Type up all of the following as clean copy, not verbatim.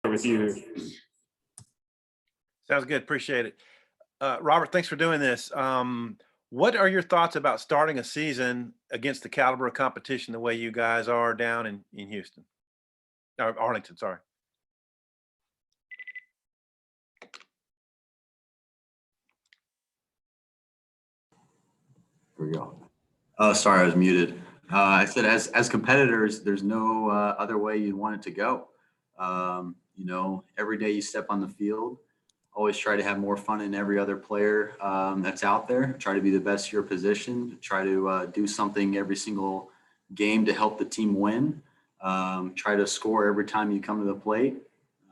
with you. Sounds good. Appreciate it. Robert, thanks for doing this. What are your thoughts about starting a season against the caliber of competition the way you guys are down in Houston? Or Arlington, sorry. Here we go. Oh, sorry, I was muted. I said, as competitors, there's no other way you'd want it to go. Every day you step on the field, always try to have more fun than every other player that's out there. Try to be the best of your position. Try to do something every single game to help the team win. Try to score every time you come to the plate.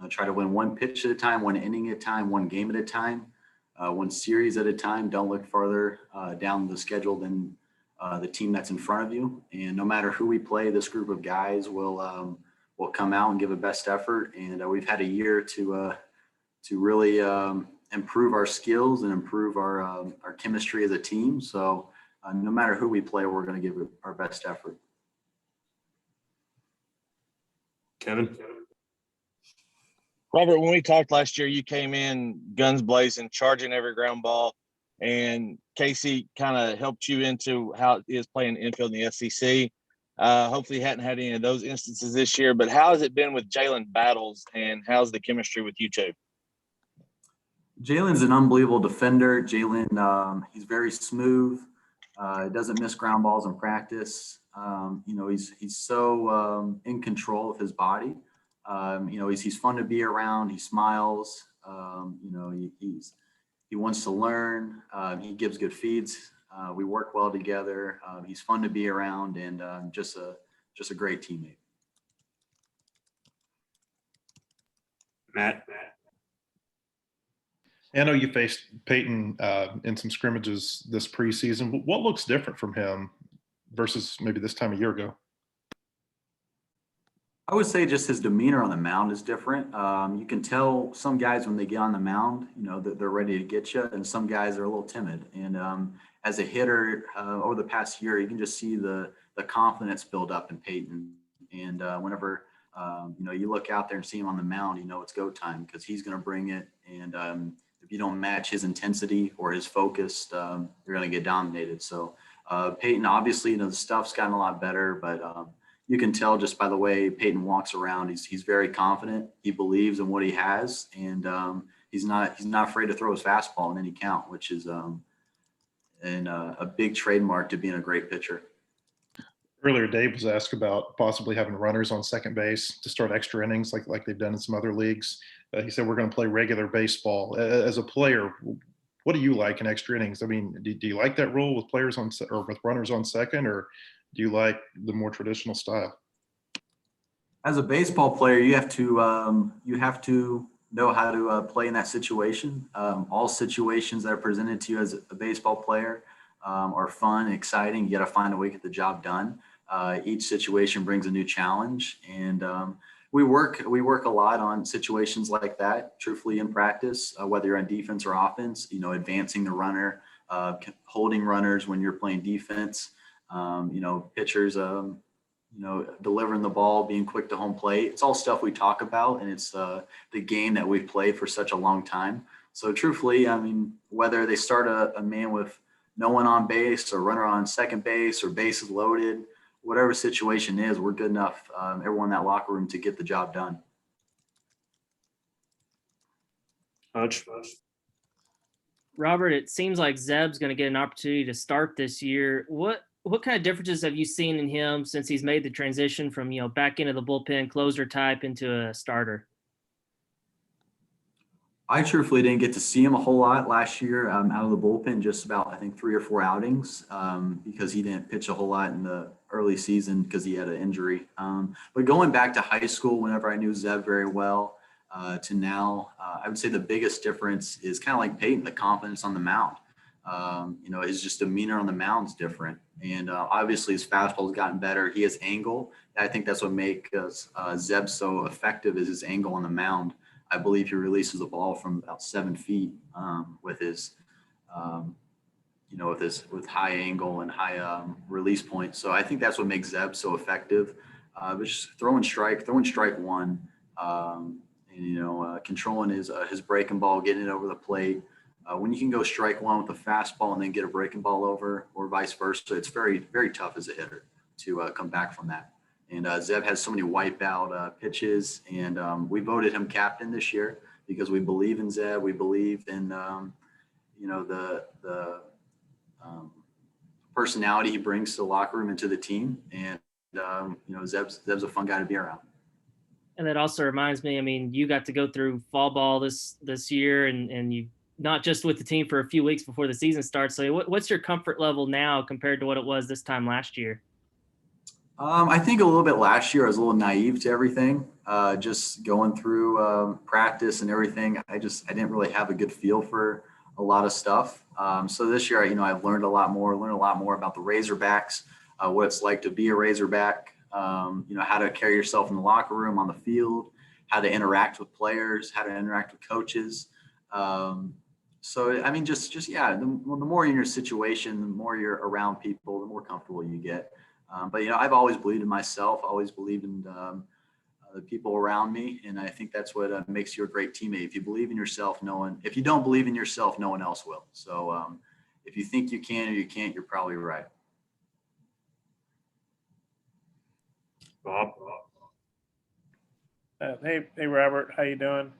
Try to win one pitch at a time, one inning at a time, one game at a time, one series at a time. Don't look farther down the schedule than the team that's in front of you. And no matter who we play, this group of guys will come out and give a best effort. And we've had a year to really improve our skills and improve our chemistry as a team. So no matter who we play, we're going to give our best effort. Kevin? Robert, when we talked last year, you came in guns blazing, charging every ground ball, and Casey kind of helped you into how it is playing infield in the SEC. Hopefully, you hadn't had any of those instances this year, but how has it been with Jalen battles, and how's the chemistry with you two? Jalen's an unbelievable defender. Jalen, he's very smooth. Doesn't miss ground balls in practice. He's so in control of his body. He's fun to be around. He smiles. He wants to learn. He gives good feeds. We work well together. He's fun to be around, and just a great teammate. Matt? I know you faced Peyton in some scrimmages this preseason. What looks different from him versus maybe this time a year ago? I would say just his demeanor on the mound is different. You can tell some guys when they get on the mound, that they're ready to get you, and some guys are a little timid. And as a hitter over the past year, you can just see the confidence build up in Peyton. And whenever you look out there and see him on the mound, it's go time because he's going to bring it. And if you don't match his intensity or his focus, you're going to get dominated. So Peyton, obviously, the stuff's gotten a lot better, but you can tell just by the way Peyton walks around, he's very confident. He believes in what he has, and he's not afraid to throw his fastball in any count, which is a big trademark to being a great pitcher. Earlier, Dave was asked about possibly having runners on second base to start extra innings like they've done in some other leagues. He said, we're going to play regular baseball. As a player, what do you like in extra innings? I mean, do you like that rule with players or with runners on second, or do you like the more traditional style? As a baseball player, you have to know how to play in that situation. All situations that are presented to you as a baseball player are fun, exciting. You got to find a way to get the job done. Each situation brings a new challenge, and we work a lot on situations like that. Truthfully, in practice, whether you're on defense or offense, advancing the runner, holding runners when you're playing defense. Pitchers, delivering the ball, being quick to home plate. It's all stuff we talk about, and it's the game that we've played for such a long time. So truthfully, I mean, whether they start a man with no one on base or runner on second base or bases loaded, whatever situation is, we're good enough, everyone in that locker room, to get the job done. Robert, it seems like Zeb's going to get an opportunity to start this year. What kind of differences have you seen in him since he's made the transition from, back into the bullpen closer type into a starter? I truthfully didn't get to see him a whole lot last year out of the bullpen, just about, I think, 3 or 4 outings because he didn't pitch a whole lot in the early season because he had an injury. But going back to high school, whenever I knew Zeb very well to now, I would say the biggest difference is kind of like Peyton, the confidence on the mound. His just demeanor on the mound is different. And obviously his fastball has gotten better. He has angle. I think that's what makes Zeb so effective is his angle on the mound. I believe he releases the ball from about 7 feet with his, with high angle and high release point. So I think that's what makes Zeb so effective. But just throwing strike one, and controlling his breaking ball, getting it over the plate. When you can go strike one with a fastball and then get a breaking ball over, or vice versa, it's very, very tough as a hitter to come back from that. And Zeb has so many wipeout pitches, and we voted him captain this year because we believe in Zeb. We believe in the personality he brings to the locker room and to the team. And Zeb's a fun guy to be around. And that also reminds me, I mean, you got to go through fall ball this year, and you not just with the team for a few weeks before the season starts. So what's your comfort level now compared to what it was this time last year? I think a little bit last year I was a little naive to everything. Just going through practice and everything, I didn't really have a good feel for a lot of stuff. So this year, I've learned a lot more about the Razorbacks, what it's like to be a Razorback, how to carry yourself in the locker room, on the field, how to interact with players, how to interact with coaches. So, I mean, the more you're in your situation, the more you're around people, the more comfortable you get. But I've always believed in myself, always believed in the people around me. And I think that's what makes you a great teammate. If you believe in yourself, if you don't believe in yourself, no one else will. So if you think you can or you can't, you're probably right. Bob. Hey, Robert, how you doing?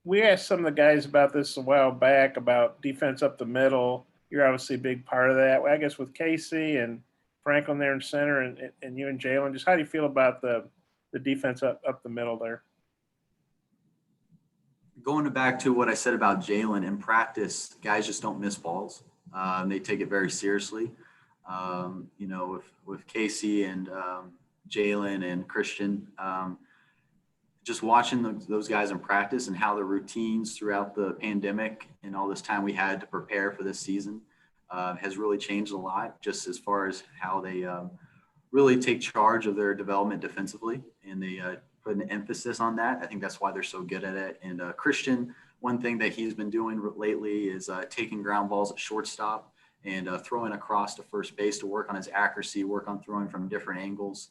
We asked some of the guys about this a while back about defense up the middle. You're obviously a big part of that. I guess with Casey and Franklin there in center, and you and Jalen, just how do you feel about the defense up the middle there? Going back to what I said about Jalen, in practice, guys just don't miss balls. They take it very seriously. With Casey and Jalen and Christian, just watching those guys in practice and how the routines throughout the pandemic and all this time we had to prepare for this season has really changed a lot, just as far as how they really take charge of their development defensively, and they put an emphasis on that. I think that's why they're so good at it. And Christian, one thing that he's been doing lately is taking ground balls at shortstop and throwing across to first base to work on his accuracy, work on throwing from different angles.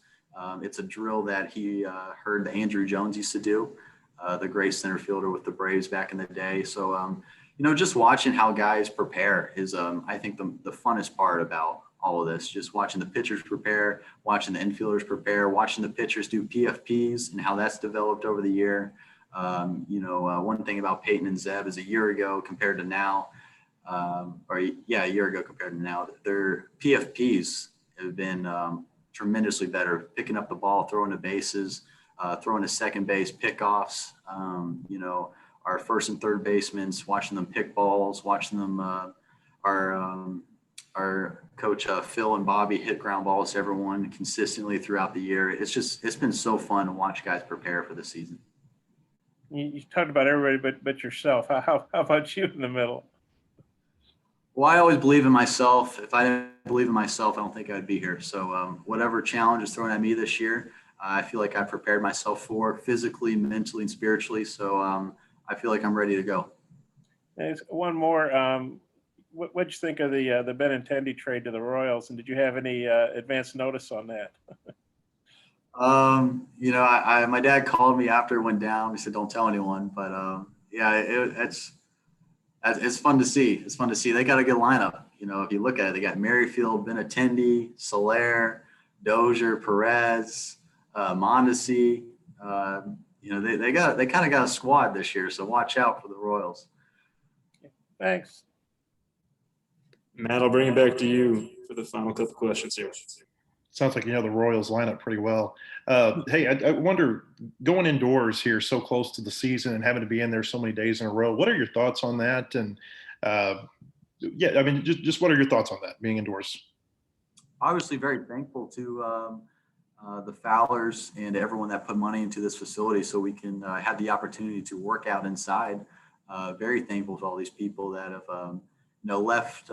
It's a drill that he heard that Andrew Jones used to do, the great center fielder with the Braves back in the day. So, just watching how guys prepare is, I think, the funnest part about all of this. Just watching the pitchers prepare, watching the infielders prepare, watching the pitchers do PFPs and how that's developed over the year. One thing about Peyton and Zeb is a year ago compared to now, a year ago compared to now, their PFPs have been tremendously better, picking up the ball, throwing the bases, throwing to second base, pickoffs. Our first and third basemen, watching them pick balls, watching them, our coach Phil and Bobby hit ground balls to everyone consistently throughout the year. It's been so fun to watch guys prepare for the season. You talked about everybody but yourself. How about you in the middle? Well, I always believe in myself. If I didn't believe in myself, I don't think I'd be here. So whatever challenge is thrown at me this year, I feel like I've prepared myself for physically, mentally, and spiritually. So I feel like I'm ready to go. There's one more. What'd you think of the Benintendi trade to the Royals, and did you have any advance notice on that? My dad called me after it went down. He said, "Don't tell anyone." But it's fun to see. It's fun to see. They got a good lineup. If you look at it, they got Merrifield, Benintendi, Soler, Dozier, Perez, Mondesi. They kind of got a squad this year. So watch out for the Royals. Thanks. Matt, I'll bring it back to you for the final couple questions here. Sounds like you know the Royals lineup pretty well. Hey, I wonder, going indoors here so close to the season and having to be in there so many days in a row, what are your thoughts on that? And just what are your thoughts on that, being indoors? Obviously very thankful to the Fowlers and everyone that put money into this facility so we can have the opportunity to work out inside. Very thankful to all these people that have left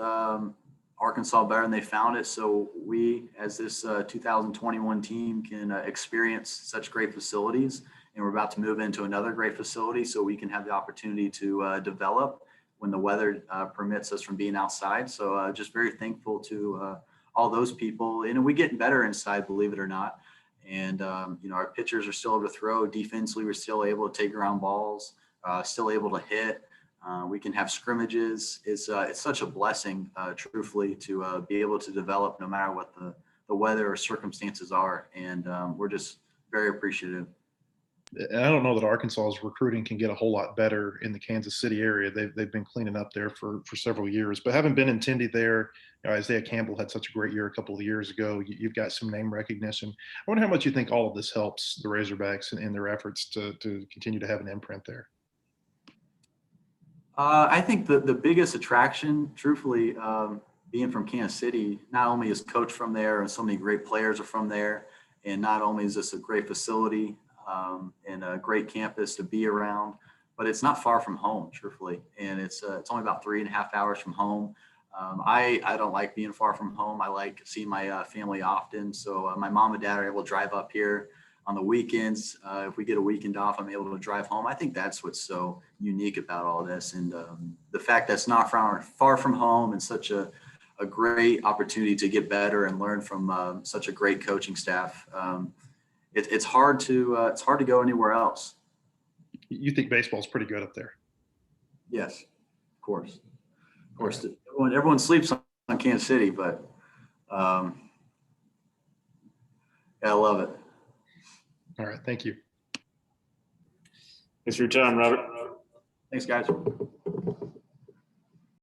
Arkansas better than they found it. So we, as this 2021 team, can experience such great facilities. And we're about to move into another great facility so we can have the opportunity to develop when the weather permits us from being outside. So just very thankful to all those people. And we're getting better inside, believe it or not. And, our pitchers are still able to throw. Defensively, we're still able to take ground balls, still able to hit. We can have scrimmages. It's such a blessing, truthfully, to be able to develop no matter what the weather or circumstances are. And we're just very appreciative. And I don't know that Arkansas's recruiting can get a whole lot better in the Kansas City area. They've been cleaning up there for several years. But having been in Tindy there, Isaiah Campbell had such a great year a couple of years ago. You've got some name recognition. I wonder how much you think all of this helps the Razorbacks in their efforts to continue to have an imprint there. I think the biggest attraction, truthfully, being from Kansas City, not only is coach from there and so many great players are from there, and not only is this a great facility and a great campus to be around, but it's not far from home, truthfully. And it's only about 3.5 hours from home. I don't like being far from home. I like seeing my family often. So my mom and dad are able to drive up here on the weekends. If we get a weekend off, I'm able to drive home. I think that's what's so unique about all this. And the fact that's not far from home and such a great opportunity to get better and learn from such a great coaching staff. It's hard to go anywhere else. You think baseball's pretty good up there? Yes, of course. Everyone sleeps on Kansas City, but yeah, I love it. All right. Thank you. Thanks for your time, Robert. Thanks, guys.